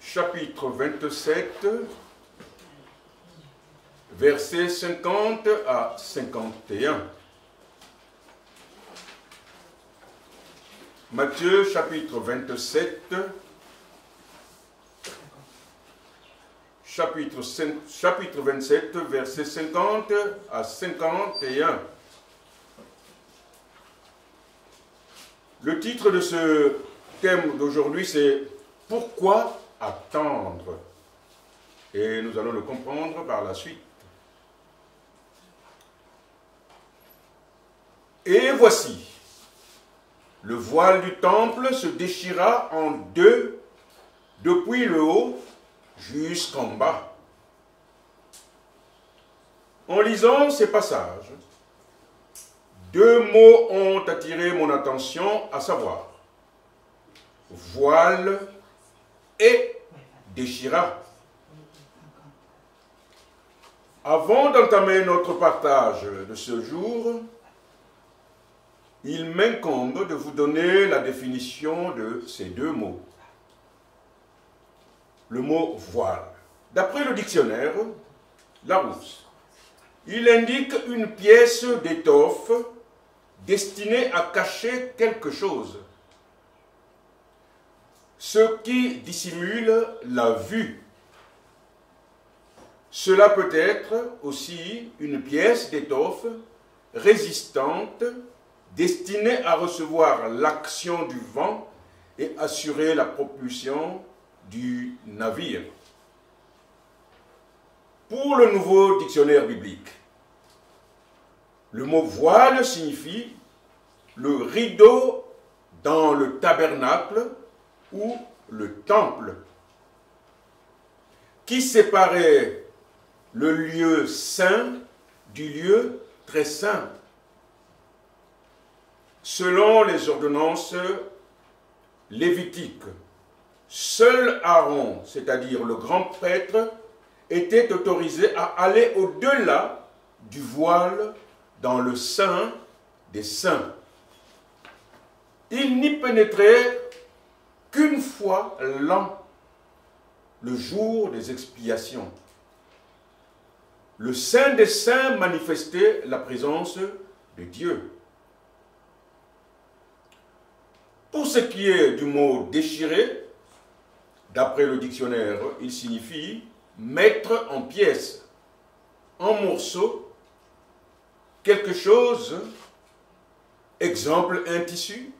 chapitre 27, versets 50 à 51. Matthieu, chapitre 27, chapitre 27, versets 50 à 51. Le titre de ce thème d'aujourd'hui, c'est « Pourquoi attendre ?» Et nous allons le comprendre par la suite. Et voici, le voile du temple se déchira en deux, depuis le haut jusqu'en bas. En lisant ces passages, deux mots ont attiré mon attention, à savoir voile et déchira. Avant d'entamer notre partage de ce jour, il m'incombe de vous donner la définition de ces deux mots. Le mot voile. D'après le dictionnaire Larousse, il indique une pièce d'étoffe destinée à cacher quelque chose, ce qui dissimule la vue. Cela peut être aussi une pièce d'étoffe résistante destinée à recevoir l'action du vent et assurer la propulsion du navire. Pour le nouveau dictionnaire biblique, le mot voile signifie le rideau dans le tabernacle ou le temple, qui séparait le lieu saint du lieu très saint. Selon les ordonnances lévitiques, seul Aaron, c'est-à-dire le grand prêtre, était autorisé à aller au-delà du voile dans le saint des saints. Il n'y pénétrait qu'une fois l'an, le jour des expiations. Le saint des saints manifestait la présence de Dieu. Pour ce qui est du mot déchirer, d'après le dictionnaire, il signifie mettre en pièces, en morceaux, quelque chose, exemple un tissu.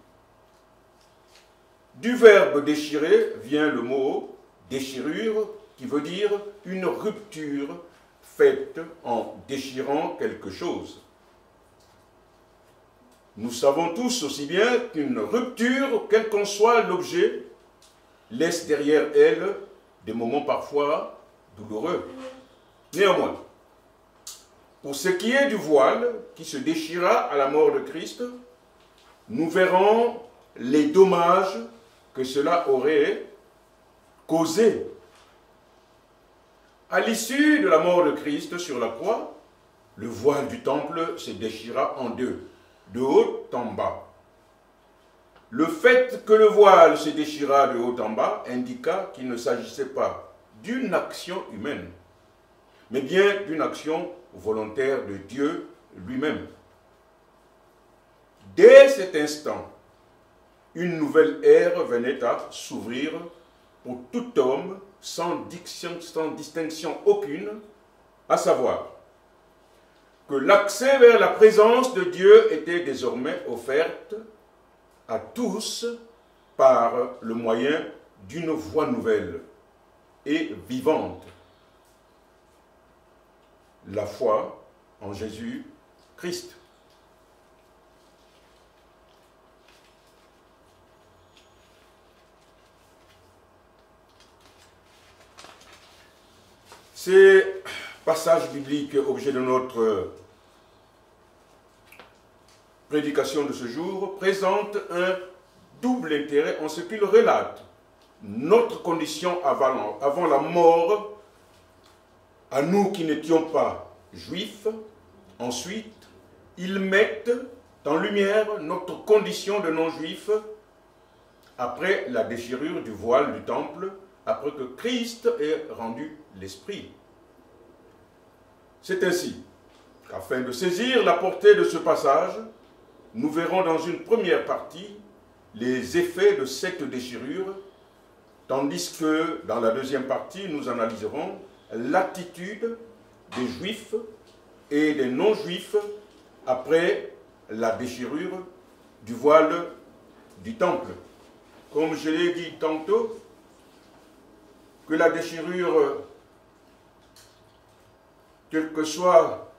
Du verbe déchirer vient le mot déchirure, qui veut dire une rupture faite en déchirant quelque chose. Nous savons tous aussi bien qu'une rupture, quel qu'en soit l'objet, laisse derrière elle des moments parfois douloureux. Néanmoins, pour ce qui est du voile qui se déchira à la mort de Christ, nous verrons les dommages que cela aurait causé. À l'issue de la mort de Christ sur la croix, le voile du temple se déchira en deux, de haut en bas. Le fait que le voile se déchira de haut en bas indiqua qu'il ne s'agissait pas d'une action humaine, mais bien d'une action volontaire de Dieu lui-même. Dès cet instant, une nouvelle ère venait à s'ouvrir pour tout homme sans distinction aucune, à savoir que l'accès vers la présence de Dieu était désormais offert à tous par le moyen d'une voie nouvelle et vivante, la foi en Jésus-Christ. Ces passages bibliques, objet de notre prédication de ce jour, présentent un double intérêt en ce qu'ils relatent notre condition avant la mort, à nous qui n'étions pas juifs. Ensuite, ils mettent en lumière notre condition de non-juifs après la déchirure du voile du temple après que Christ ait rendu l'Esprit. C'est ainsi qu'afin de saisir la portée de ce passage, nous verrons dans une première partie les effets de cette déchirure, tandis que dans la deuxième partie, nous analyserons l'attitude des Juifs et des non-Juifs après la déchirure du voile du temple. Comme je l'ai dit tantôt, que la déchirure, quel que soit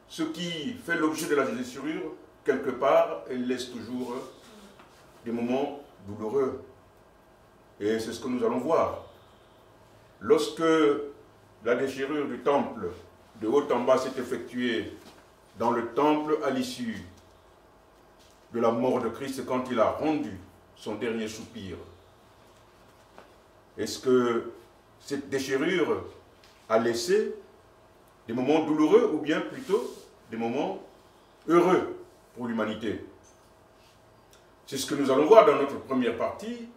ce qui fait l'objet de la déchirure, quelque part, elle laisse toujours des moments douloureux. Et c'est ce que nous allons voir. Lorsque la déchirure du temple, de haut en bas, s'est effectuée dans le temple à l'issue de la mort de Christ, quand il a rendu son dernier soupir, est-ce que cette déchirure a laissé des moments douloureux ou bien plutôt des moments heureux pour l'humanité? C'est ce que nous allons voir dans notre première partie,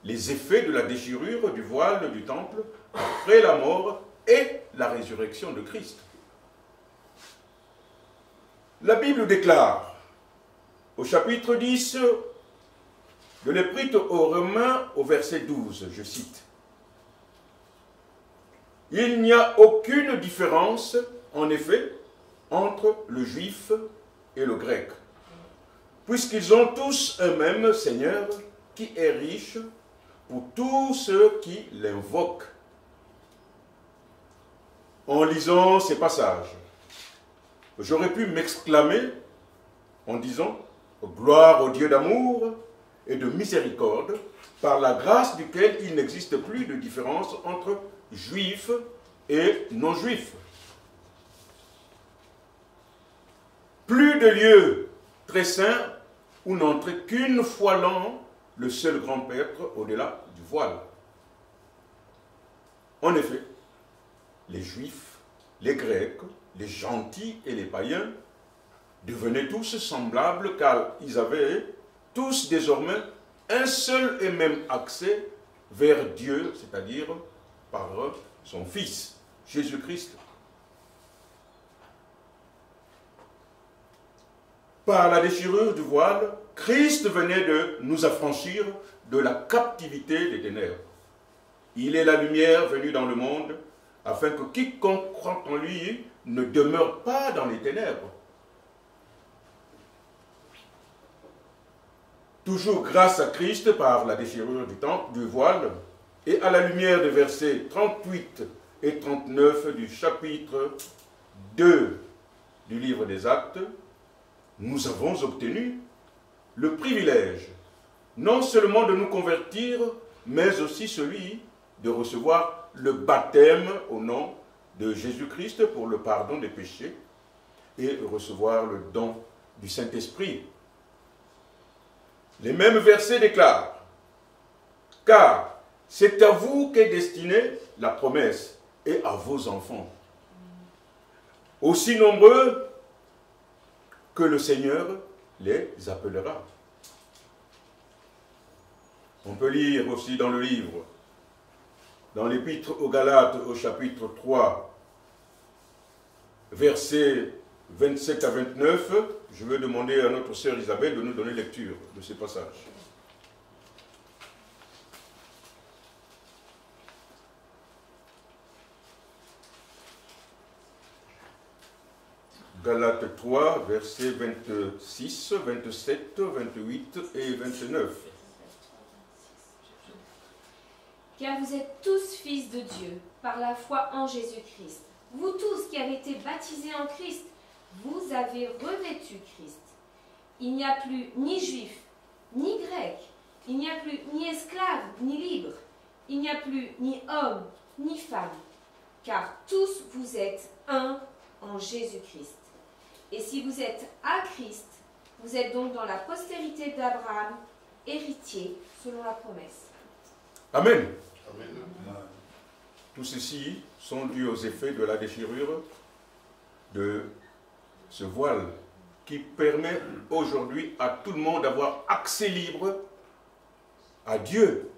les effets de la déchirure du voile du temple après la mort et la résurrection de Christ. La Bible déclare au chapitre 10 de l'Épître aux Romains au verset 12, je cite: « Il n'y a aucune différence, en effet, entre le juif et le grec, puisqu'ils ont tous un même Seigneur qui est riche pour tous ceux qui l'invoquent. » En lisant ces passages, j'aurais pu m'exclamer en disant « Gloire au Dieu d'amour et de miséricorde, par la grâce duquel il n'existe plus de différence entre juifs et non-juifs. » Plus de lieux très saints où n'entrait qu'une fois l'an le seul grand prêtre au-delà du voile. En effet, les Juifs, les Grecs, les gentils et les païens devenaient tous semblables car ils avaient tous désormais un seul et même accès vers Dieu, c'est-à-dire par son Fils, Jésus-Christ. Par la déchirure du voile, Christ venait de nous affranchir de la captivité des ténèbres. Il est la lumière venue dans le monde, afin que quiconque croit en lui ne demeure pas dans les ténèbres. Toujours grâce à Christ, par la déchirure du voile, et à la lumière des versets 38 et 39 du chapitre 2 du livre des Actes, nous avons obtenu le privilège, non seulement de nous convertir, mais aussi celui de recevoir le baptême au nom de Jésus-Christ pour le pardon des péchés et recevoir le don du Saint-Esprit. Les mêmes versets déclarent: « Car c'est à vous qu'est destinée la promesse et à vos enfants, aussi nombreux que le Seigneur les appellera. » On peut lire aussi dans le livre, dans l'Épître aux Galates au chapitre 3, versets 27 à 29, je vais demander à notre sœur Isabelle de nous donner lecture de ces passages. Galates 3, versets 26, 27, 28 et 29. Car vous êtes tous fils de Dieu, par la foi en Jésus-Christ. Vous tous qui avez été baptisés en Christ, vous avez revêtu Christ. Il n'y a plus ni juif, ni grec, il n'y a plus ni esclave, ni libre, il n'y a plus ni homme, ni femme, car tous vous êtes un en Jésus-Christ. Et si vous êtes à Christ, vous êtes donc dans la postérité d'Abraham, héritier selon la promesse. Amen. Amen. Tout ceci sont dus aux effets de la déchirure de ce voile qui permet aujourd'hui à tout le monde d'avoir accès libre à Dieu.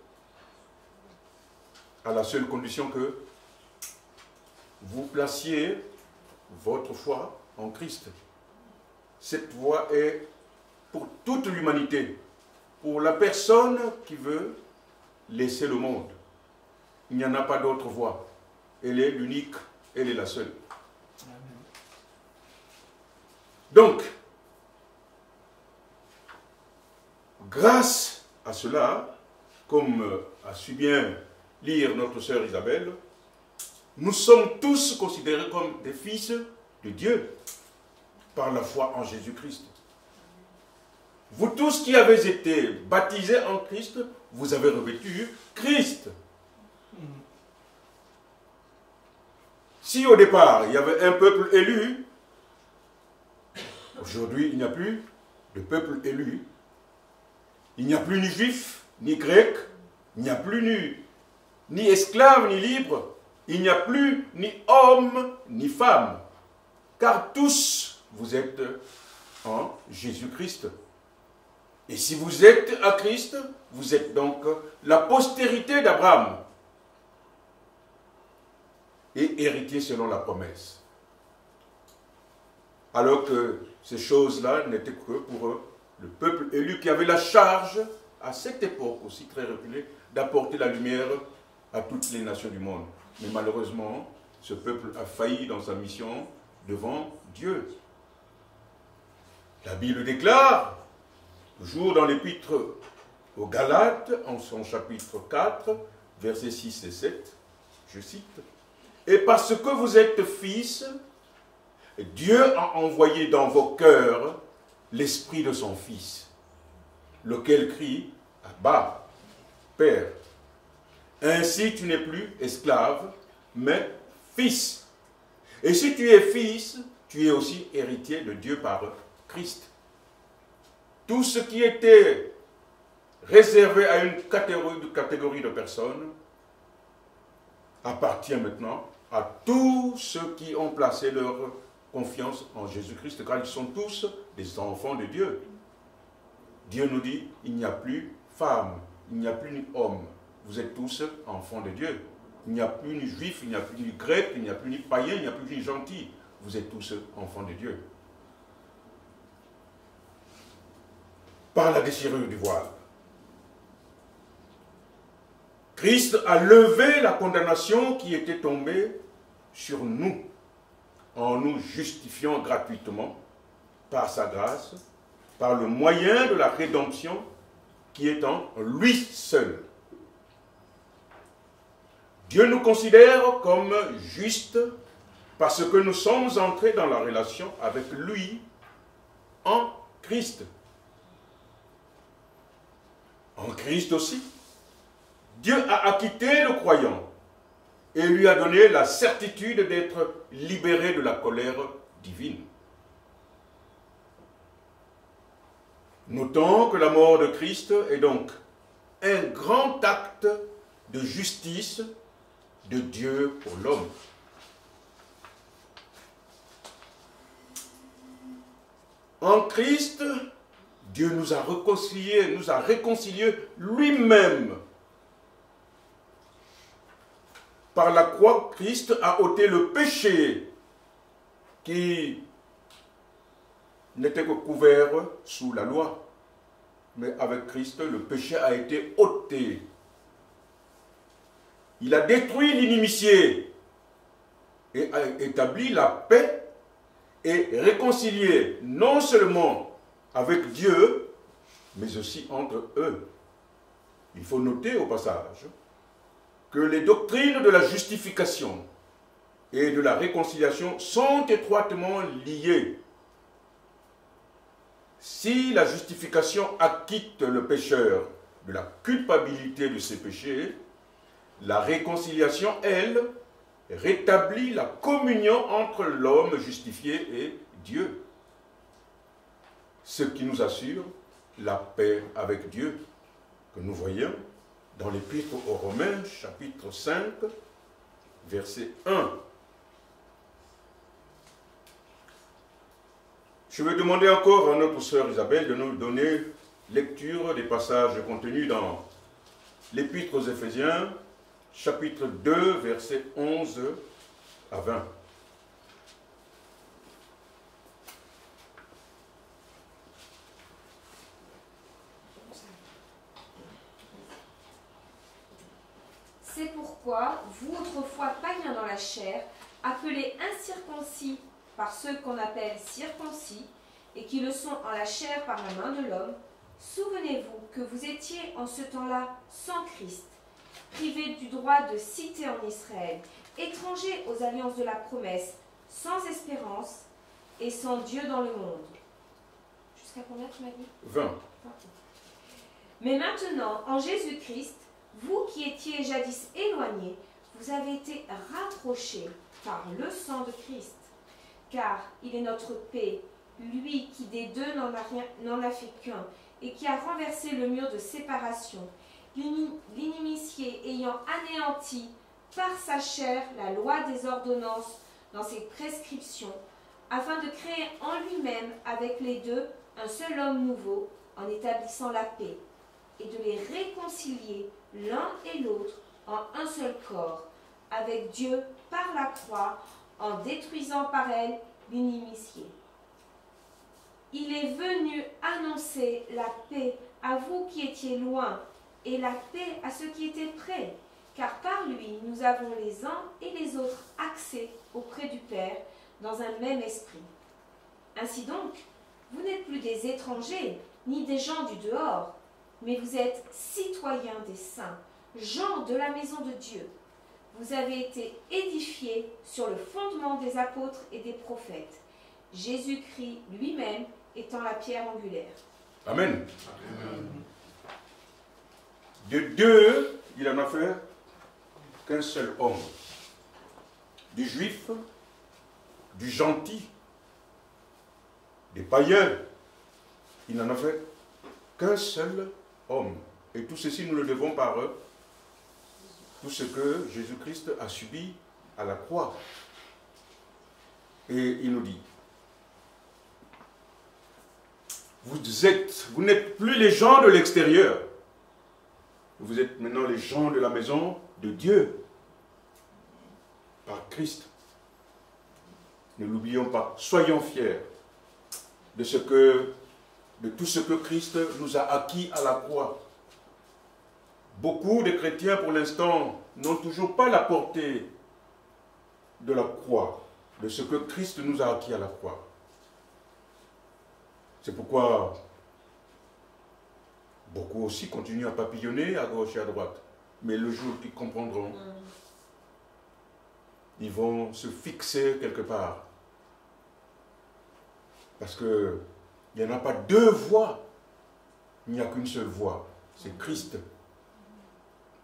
à la seule condition que vous placiez votre foi en Christ. Cette voie est pour toute l'humanité, pour la personne qui veut laisser le monde. Il n'y en a pas d'autre voie. Elle est l'unique, elle est la seule. Amen. Donc, grâce à cela, comme a su bien lire notre sœur Isabelle, nous sommes tous considérés comme des fils de Dieu par la foi en Jésus-Christ. Vous tous qui avez été baptisés en Christ, vous avez revêtu Christ. Si au départ, il y avait un peuple élu, aujourd'hui, il n'y a plus de peuple élu. Il n'y a plus ni juif, ni grec, il n'y a plus ni esclave, ni libre. Il n'y a plus ni homme, ni femme. Car tous, vous êtes en Jésus-Christ. Et si vous êtes à Christ, vous êtes donc la postérité d'Abraham. Et héritier selon la promesse. Alors que ces choses-là n'étaient que pour le peuple élu qui avait la charge, à cette époque aussi très reculée, d'apporter la lumière à toutes les nations du monde. Mais malheureusement, ce peuple a failli dans sa mission devant Dieu. La Bible déclare, toujours dans l'épître aux Galates, en son chapitre 4, versets 6 et 7, je cite, « Et parce que vous êtes fils, Dieu a envoyé dans vos cœurs l'esprit de son Fils, lequel crie « Abba, Père ». Ainsi tu n'es plus esclave, mais fils. Et si tu es fils, tu es aussi héritier de Dieu par Christ. Tout ce qui était réservé à une catégorie de personnes appartient maintenant à tous ceux qui ont placé leur confiance en Jésus-Christ, car ils sont tous des enfants de Dieu. Dieu nous dit, il n'y a plus femme, il n'y a plus ni homme. Vous êtes tous enfants de Dieu. Il n'y a plus ni juif, il n'y a plus ni grec, il n'y a plus ni païen, il n'y a plus ni gentil. Vous êtes tous enfants de Dieu. Par la déchirure du voile, Christ a levé la condamnation qui était tombée sur nous, en nous justifiant gratuitement par sa grâce, par le moyen de la rédemption qui est en lui seul. Dieu nous considère comme justes parce que nous sommes entrés dans la relation avec lui en Christ. En Christ aussi, Dieu a acquitté le croyant et lui a donné la certitude d'être libéré de la colère divine. Notons que la mort de Christ est donc un grand acte de justice de Dieu pour l'homme. En Christ, Dieu nous a réconciliés lui-même. Par la croix, Christ a ôté le péché qui n'était que couvert sous la loi. Mais avec Christ, le péché a été ôté. Il a détruit l'inimitié et a établi la paix et réconcilié non seulement avec Dieu, mais aussi entre eux. Il faut noter au passage que les doctrines de la justification et de la réconciliation sont étroitement liées. Si la justification acquitte le pécheur de la culpabilité de ses péchés, la réconciliation, elle, rétablit la communion entre l'homme justifié et Dieu. Ce qui nous assure la paix avec Dieu, que nous voyons dans l'Épître aux Romains, chapitre 5, verset 1. Je vais demander encore à notre sœur Isabelle de nous donner lecture des passages contenus dans l'Épître aux Éphésiens, chapitre 2, versets 11 à 20. C'est pourquoi, vous autrefois païens dans la chair, appelés incirconcis par ceux qu'on appelle circoncis, et qui le sont en la chair par la main de l'homme, souvenez-vous que vous étiez en ce temps-là sans Christ, privés du droit de cité en Israël, étrangers aux alliances de la promesse, sans espérance et sans Dieu dans le monde. Jusqu'à combien tu m'as dit ? 20. Mais maintenant, en Jésus-Christ, vous qui étiez jadis éloignés, vous avez été rapprochés par le sang de Christ. Car il est notre paix, lui qui des deux n'en a fait qu'un, et qui a renversé le mur de séparation, l'inimitié ayant anéanti par sa chair la loi des ordonnances dans ses prescriptions, afin de créer en lui-même avec les deux un seul homme nouveau, en établissant la paix, et de les réconcilier l'un et l'autre en un seul corps, avec Dieu par la croix, en détruisant par elle l'inimitié. Il est venu annoncer la paix à vous qui étiez loin, et la paix à ceux qui étaient près, car par lui nous avons les uns et les autres accès auprès du Père dans un même esprit. Ainsi donc, vous n'êtes plus des étrangers, ni des gens du dehors, mais vous êtes citoyens des saints, gens de la maison de Dieu. Vous avez été édifiés sur le fondement des apôtres et des prophètes, Jésus-Christ lui-même étant la pierre angulaire. Amen. Amen. De deux, il en a fait qu'un seul homme. Du juif, du gentil, des païens. Il n'en a fait qu'un seul homme. Et tout ceci, nous le devons par eux. Tout ce que Jésus-Christ a subi à la croix. Et il nous dit, vous n'êtes plus les gens de l'extérieur. Vous êtes maintenant les gens de la maison de Dieu. Par Christ. Ne l'oublions pas. Soyons fiers de tout ce que Christ nous a acquis à la croix. Beaucoup de chrétiens, pour l'instant, n'ont toujours pas la portée de la croix, de ce que Christ nous a acquis à la croix. C'est pourquoi beaucoup aussi continuent à papillonner à gauche et à droite. Mais le jour qu'ils comprendront, ils vont se fixer quelque part. Parce qu'il n'y en a pas deux voies, il n'y a qu'une seule voie, c'est Christ.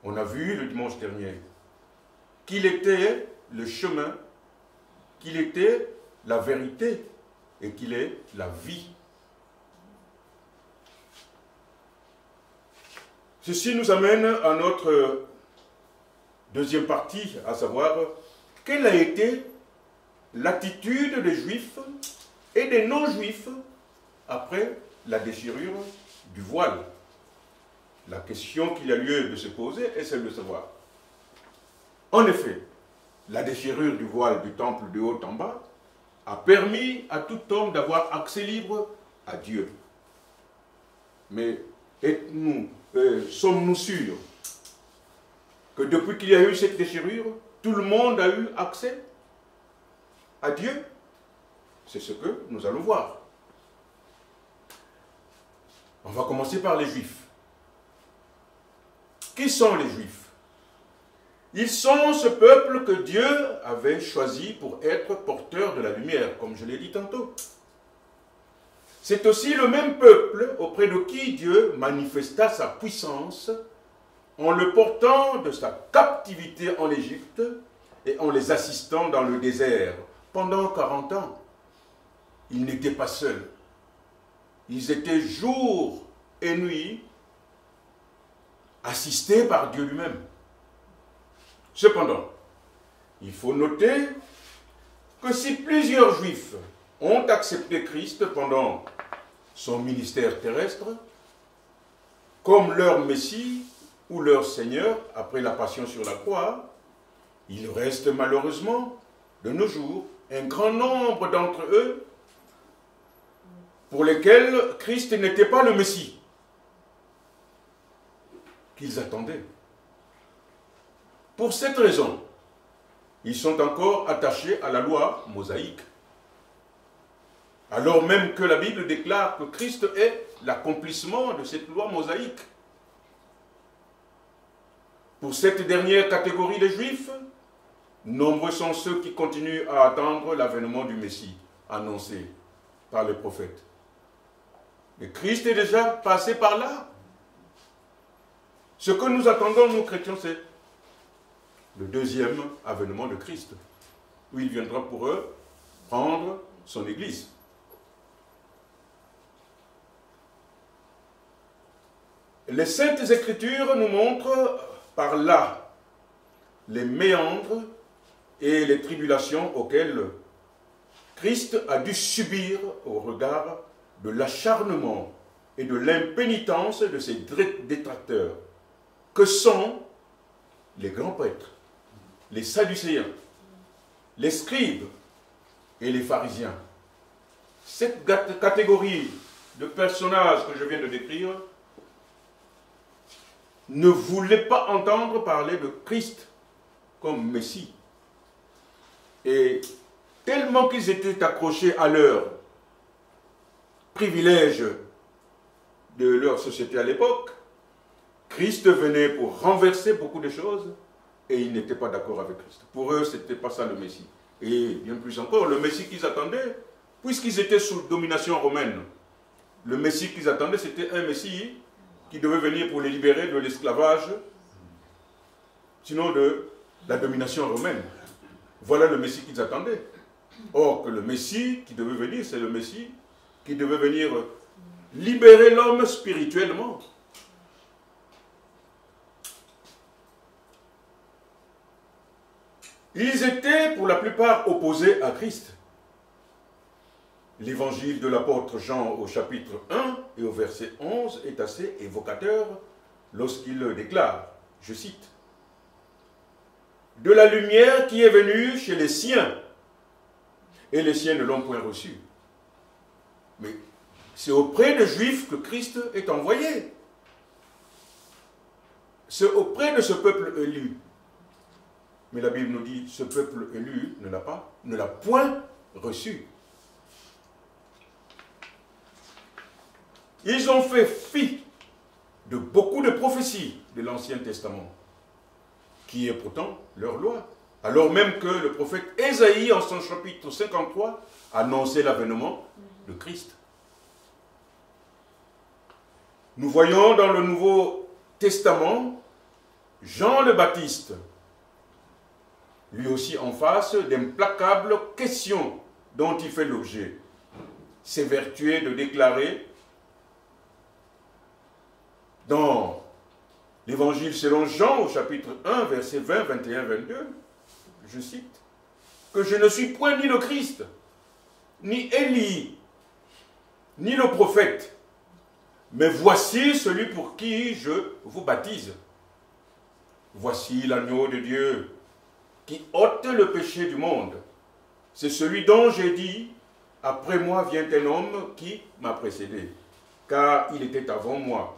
On a vu le dimanche dernier qu'il était le chemin, qu'il était la vérité et qu'il est la vie. Ceci nous amène à notre deuxième partie, à savoir quelle a été l'attitude des Juifs et des non-Juifs après la déchirure du voile. La question qu'il y a lieu de se poser est celle de savoir. En effet, la déchirure du voile du temple de haut en bas a permis à tout homme d'avoir accès libre à Dieu. Mais sommes-nous sûrs que depuis qu'il y a eu cette déchirure, tout le monde a eu accès à Dieu? C'est ce que nous allons voir. On va commencer par les Juifs. Qui sont les Juifs? Ils sont ce peuple que Dieu avait choisi pour être porteur de la lumière, comme je l'ai dit tantôt. C'est aussi le même peuple auprès de qui Dieu manifesta sa puissance en le portant de sa captivité en Égypte et en les assistant dans le désert pendant 40 ans. Ils n'étaient pas seuls. Ils étaient jour et nuit assistés par Dieu lui-même. Cependant, il faut noter que si plusieurs Juifs ont accepté Christ pendant son ministère terrestre comme leur Messie, ou leur Seigneur après la passion sur la croix, il reste malheureusement, de nos jours, un grand nombre d'entre eux pour lesquels Christ n'était pas le Messie qu'ils attendaient. Pour cette raison, ils sont encore attachés à la loi mosaïque, alors même que la Bible déclare que Christ est l'accomplissement de cette loi mosaïque. Pour cette dernière catégorie de Juifs, nombreux sont ceux qui continuent à attendre l'avènement du Messie, annoncé par les prophètes. Mais Christ est déjà passé par là. Ce que nous attendons, nous chrétiens, c'est le deuxième avènement de Christ, où il viendra pour eux prendre son Église. Les Saintes Écritures nous montrent par là les méandres et les tribulations auxquelles Christ a dû subir au regard de l'acharnement et de l'impénitence de ses détracteurs, que sont les grands prêtres, les Sadducéens, les scribes et les pharisiens. Cette catégorie de personnages que je viens de décrire ne voulaient pas entendre parler de Christ comme Messie. Et tellement qu'ils étaient accrochés à leur privilège de leur société à l'époque, Christ venait pour renverser beaucoup de choses et ils n'étaient pas d'accord avec Christ. Pour eux, ce n'était pas ça le Messie. Et bien plus encore, le Messie qu'ils attendaient, puisqu'ils étaient sous domination romaine, le Messie qu'ils attendaient, c'était un Messie qui devait venir pour les libérer de l'esclavage, sinon de la domination romaine. Voilà le Messie qu'ils attendaient. Or, que le Messie qui devait venir, c'est le Messie qui devait venir libérer l'homme spirituellement. Ils étaient pour la plupart opposés à Christ. L'évangile de l'apôtre Jean au chapitre 1 et au verset 11 est assez évocateur lorsqu'il déclare, je cite, « De la lumière qui est venue chez les siens, et les siens ne l'ont point reçue. » Mais c'est auprès des Juifs que Christ est envoyé. C'est auprès de ce peuple élu. Mais la Bible nous dit, ce peuple élu ne l'a point reçu. Ils ont fait fi de beaucoup de prophéties de l'Ancien Testament, qui est pourtant leur loi. Alors même que le prophète Ésaïe, en son chapitre 53, annonçait l'avènement de Christ. Nous voyons dans le Nouveau Testament Jean le Baptiste, lui aussi en face d'implacables questions dont il fait l'objet, s'évertuer de déclarer dans l'Évangile selon Jean, au chapitre 1, versets 20, 21, 22, je cite, « que je ne suis point ni le Christ, ni Élie, ni le prophète, mais voici celui pour qui je vous baptise. Voici l'agneau de Dieu qui ôte le péché du monde. C'est celui dont j'ai dit, après moi vient un homme qui m'a précédé, car il était avant moi.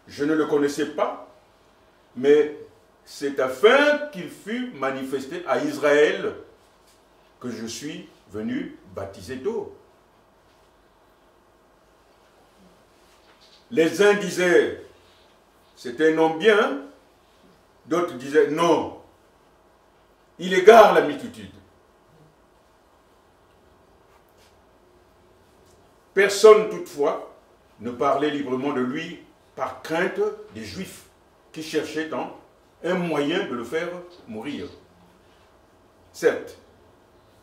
Je ne le connaissais pas, mais c'est afin qu'il fût manifesté à Israël que je suis venu baptiser d'eau. » Les uns disaient, c'est un homme bien, d'autres disaient, non, il égare la multitude. Personne toutefois ne parlait librement de lui par crainte des Juifs qui cherchaient un moyen de le faire mourir. Certes,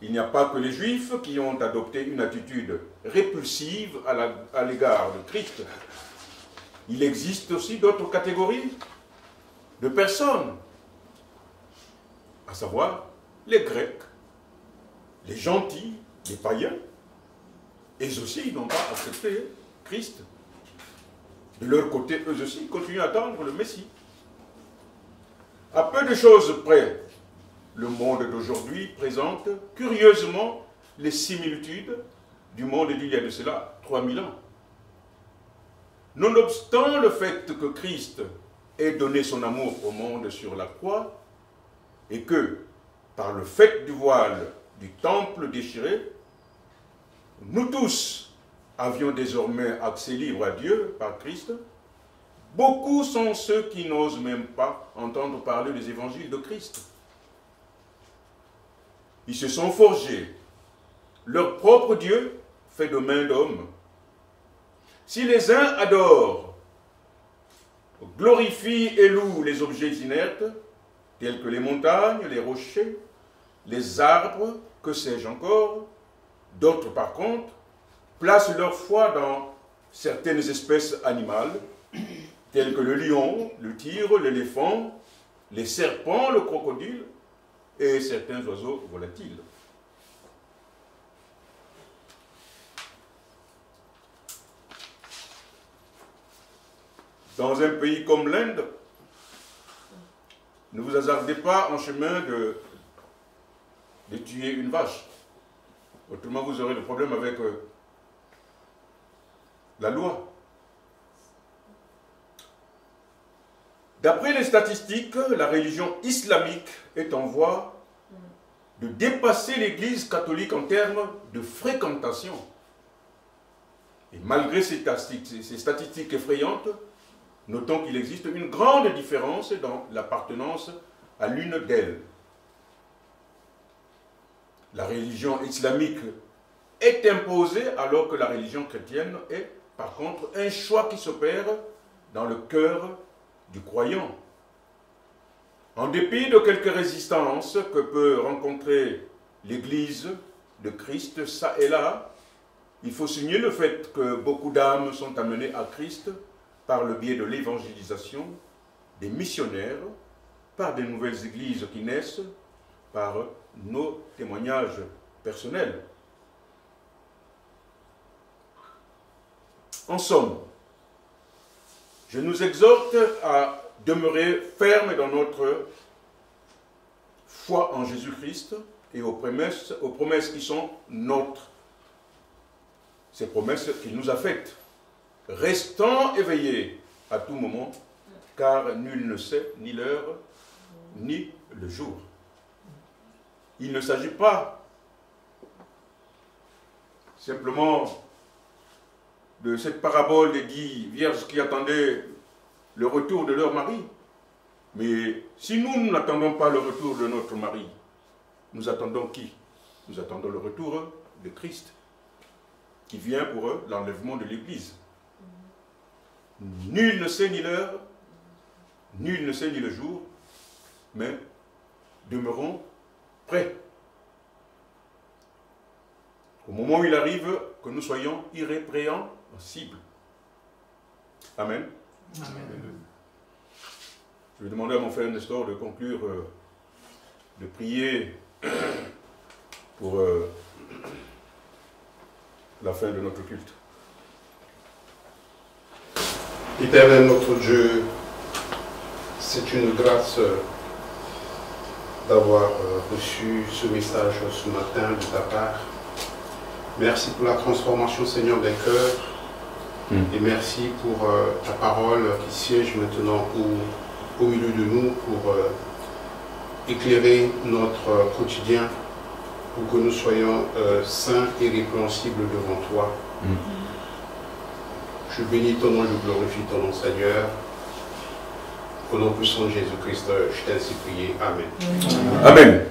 il n'y a pas que les Juifs qui ont adopté une attitude répulsive à l'égard de Christ. Il existe aussi d'autres catégories de personnes, à savoir les Grecs, les gentils, les païens. Eux aussi, ils n'ont pas accepté Christ. De leur côté, eux aussi, ils continuent à attendre le Messie. À peu de choses près, le monde d'aujourd'hui présente curieusement les similitudes du monde d'il y a de cela 3000 ans. Nonobstant le fait que Christ ait donné son amour au monde sur la croix et que, par le fait du voile du temple déchiré, nous tous avions désormais accès libre à Dieu par Christ, beaucoup sont ceux qui n'osent même pas entendre parler des évangiles de Christ. Ils se sont forgés leur propre Dieu fait de main d'homme. Si les uns adorent, glorifient et louent les objets inertes, tels que les montagnes, les rochers, les arbres, que sais-je encore, d'autres par contre, placent leur foi dans certaines espèces animales, telles que le lion, le tigre, l'éléphant, les serpents, le crocodile et certains oiseaux volatiles. Dans un pays comme l'Inde, ne vous hasardez pas en chemin de tuer une vache. Autrement, vous aurez des problèmes avec la loi. D'après les statistiques, la religion islamique est en voie de dépasser l'Église catholique en termes de fréquentation. Et malgré ces statistiques effrayantes, notons qu'il existe une grande différence dans l'appartenance à l'une d'elles. La religion islamique est imposée alors que la religion chrétienne est, par contre, un choix qui s'opère dans le cœur du croyant. En dépit de quelques résistances que peut rencontrer l'Église de Christ, ça et là, il faut souligner le fait que beaucoup d'âmes sont amenées à Christ par le biais de l'évangélisation, des missionnaires, par des nouvelles églises qui naissent, par nos témoignages personnels. En somme, je nous exhorte à demeurer fermes dans notre foi en Jésus-Christ et aux promesses qui sont nôtres. Ces promesses qu'il nous a faites. Restons éveillés à tout moment, car nul ne sait ni l'heure, ni le jour. Il ne s'agit pas simplement de cette parabole des 10 vierges qui attendaient le retour de leur mari. Mais si nous n'attendons pas le retour de notre mari, nous attendons qui? Nous attendons le retour de Christ, qui vient pour l'enlèvement de l'Église. Nul ne sait ni l'heure, nul ne sait ni le jour, mais demeurons prêts. Au moment où il arrive, que nous soyons irrépréhensibles. Amen. Amen. Je vais demander à mon frère Nestor de conclure, de prier pour la fin de notre culte. Éternel notre Dieu, c'est une grâce d'avoir reçu ce message ce matin de ta part. Merci pour la transformation, Seigneur, des cœurs. Et merci pour ta parole qui siège maintenant au milieu de nous pour éclairer notre quotidien, pour que nous soyons saints et répréhensibles devant toi. Je bénis ton nom, je glorifie ton nom, Seigneur. Au nom puissant de Jésus-Christ, je t'ai ainsi prié. Amen. Amen.